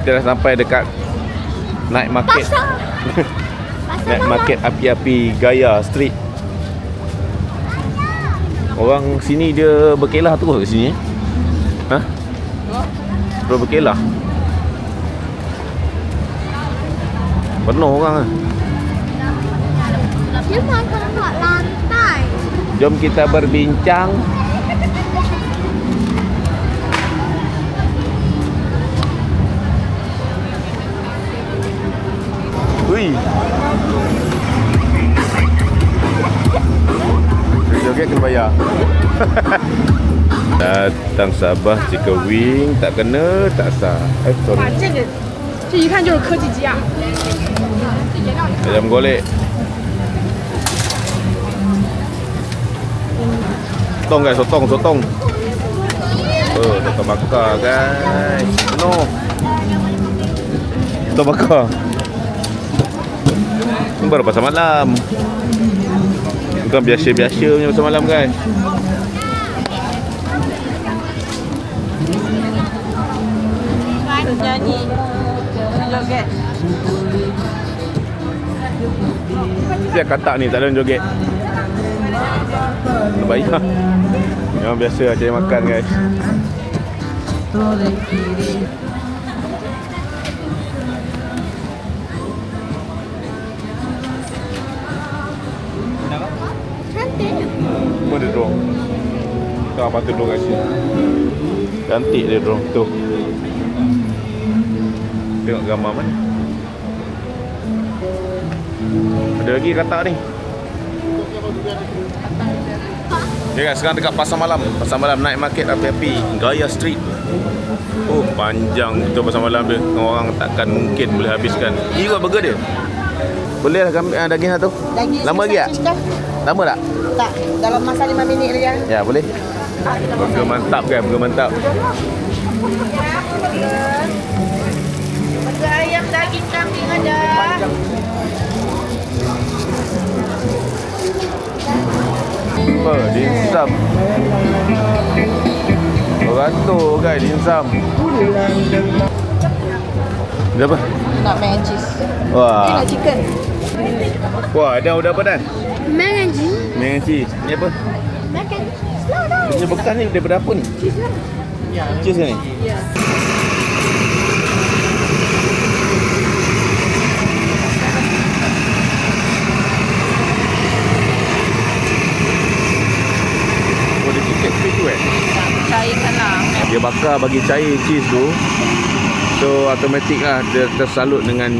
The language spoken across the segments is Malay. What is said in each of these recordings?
Kita dah sampai dekat night market. Night market api-api Gaya Street. Orang sini dia berkelah terus ke sini? Ha? Terus berkelah. Penuh orang lah. Dia makan kat lantai. Jom kita berbincang. Ui. Joget kena bayar. Datang Sabah chicken wing tak kena tak sah. Sorry. 这一看就是科技鸡啊！ Ayam golek. Sotong guys, sotong. Sotong bakar guys. No. Sotong bakar. Ini baru pasar malam. Bukan biasa-biasa punya pasar malam guys. Nyanyi, joget. Dia katak ni tak ada joget. Tak bayar. Memang biasa lah cari makan guys. Cantik. Semua dia drone. Tak patut drone kat sini. Cantik dia drone tu. Tengok gambar mana. Ada lagi katak ni. Ya guys, sekarang dekat pasar malam. Pasar malam night market api-api Gaya Street. Oh, panjang betul pasar malam dia. Orang takkan mungkin boleh habiskan. Ini kot burger dia. Boleh lah daging satu. Daging lama lagi tak? Lama tak? Tak, dalam masa 5 minit lagi. Ya, boleh. Burger mantap kan, burger mantap. Burger ayam daging kambing ada. Dimsum. Beratur guys, dimsum. Dia apa? Nak mac and cheese. Wah. Nak chicken. Wah, dah udah apa dah? Mac and cheese. Mac and cheese. Ni apa? Mac and cheese lah dah. Dia punya bekas ni daripada apa ni? Cheese lah. Cheese kan ni? Ya. Oh, dia chicken stick tu Cairkan lah. Dia bakar bagi cair cheese tu. So automatik lah dia tersalut dengan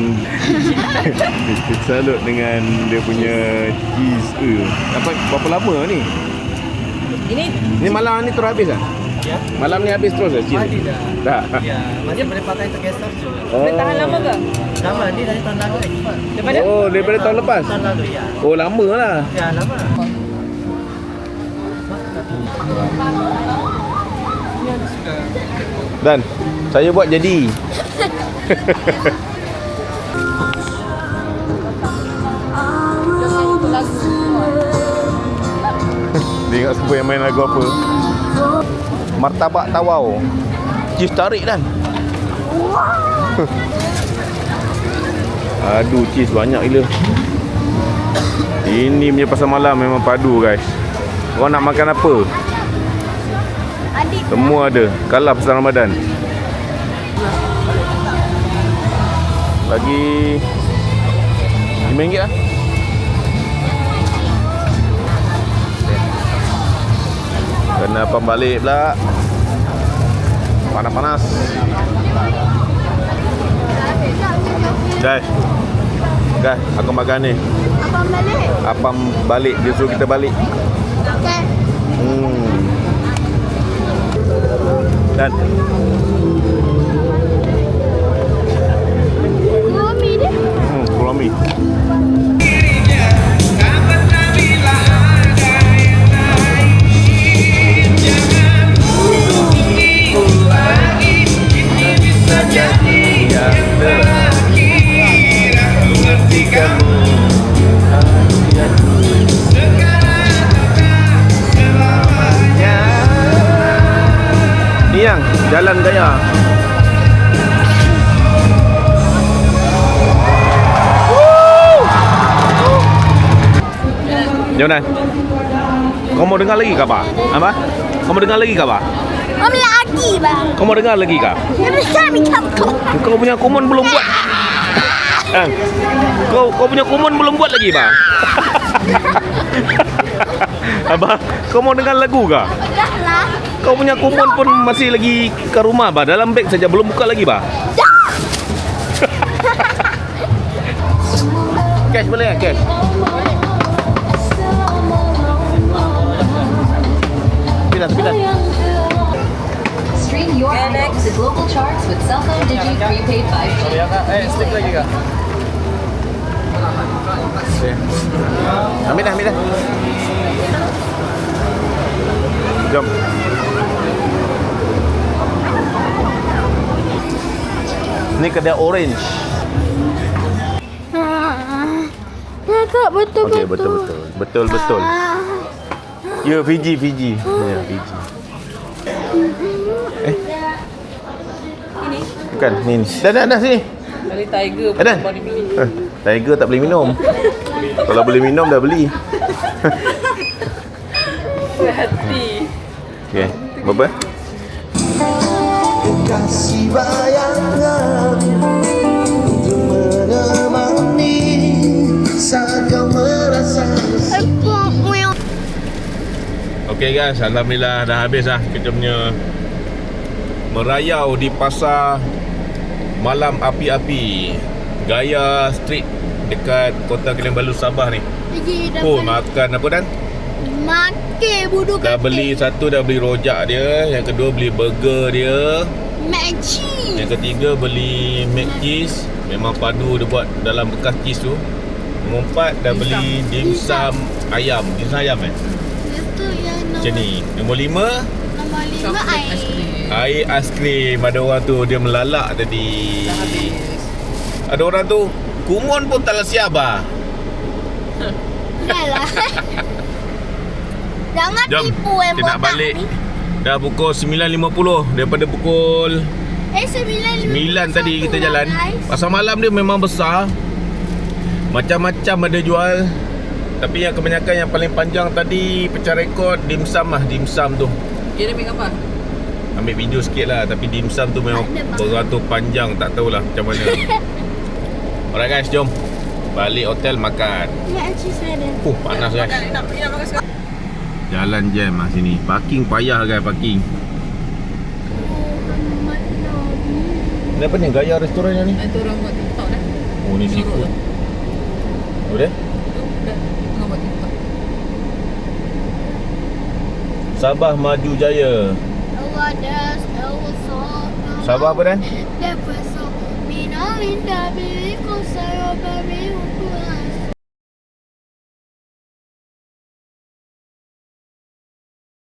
tersalut dengan dia punya cheese tu. Berapa lama ni? Ni malam ni terus habis lah? Ya. Malam ni habis terus lah cheese? Ada dah. Dah? Ya, masih boleh pakai untuk gestor tu. Boleh tahan lama ke? Lama ni dari tahun lalu expert. Daripada? Oh, daripada tahun lepas? Tahun lalu ya. Oh, lama lah. Ya, lama. Dan saya buat jadi. Dia ingat siapa yang main lagu apa? Martabak tawau. Cheese tarik dan. Aduh, cheese banyak gila. Ini punya pasar malam memang padu guys. Kau nak makan apa? Adik. Semua ada. Kalah pasar Ramadan. Bagi RM5 lah. Kena pembalik pula. Panas-panas. Guys, aku makan ni. Abang balik. Apam balik. Dia suruh kita balik. Okay. Dan Mami dia. Kurami. Ni yang Jalan Gaya. Macam mana? Kau mau dengar lagi kah, Pak? Apa? Kau mau dengar lagi kah, Pak? Om lagi bang. Kau mau dengar lagi kah? Dia bisa minta kau. Kau punya kumon belum buat. Kau punya kumon belum buat lagi, Pak? Abah, kau mau dengar lagu kah? Dah lah. Kau punya kumon pun masih lagi ke rumah, Bah. Dalam beg saja belum buka lagi, Bah. Dah. Cash boleh, cash. Pindah. Stream your idols to global charts with cell phone Digi prepaid 5G. Stick lagi kah? Ambil dah. Jom. Ni kedai orange. Kakak betul. Okey, betul. Betul. Ya, Fiji. Ya, Fiji. Bukan, ni. Dah sini. Dari Tiger pun Ada? boleh beli. Tiger tak boleh minum. Kalau boleh minum dah beli. Hati. Okey, berapa? Kasih bayangan untuk menemani saat kau merasa Okey guys, alhamdulillah dah habis lah kita punya merayau di pasar malam api-api Gaya Street dekat Kota Kinabalu, Sabah ni. Oh, makan apa Dan? Makan bodoh Dah beli satu, dah beli rojak dia. Yang kedua beli burger dia. mac and cheese. Yang ketiga beli mac cheese. Memang padu dia buat dalam bekas cheese tu. Nombor 4 dah beli dimsum ayam. Dimsum ayam Itu yang Macam ni. Nombor 5 nombor 5 air. air aiskrim. Ada orang tu dia melalak tadi. Dah habis. Ada orang tu kumon pun tak lah siap ah. Dah lah. Jangan Jom tipu kita nak balik. ni. Dah pukul 9.50 daripada pukul 9 9 tadi kita jalan. Pasar malam dia memang besar. Macam-macam ada jual. Tapi yang kebanyakan yang paling panjang tadi pecah rekod dimsum lah. Dimsum tu Dia ambil gambar. ambil video sikit lah. Tapi dimsum tu memang beratus panjang. Tak tahulah macam mana. Alright guys, jom balik hotel makan. Mac and cheese ada. Panas guys. Nak makan sekarang. Jalan jam lah sini. Parking payah guys, parking. Ni apa ni? Gaya restoran yang ni? Itu orang buat TikTok dah. Oh, ni seafood. Oh, dia? Itu dah tengah buat TikTok. Sabah Maju Jaya. Sabah apa Dan? Depois só mina linda, bico, saiu pra mim.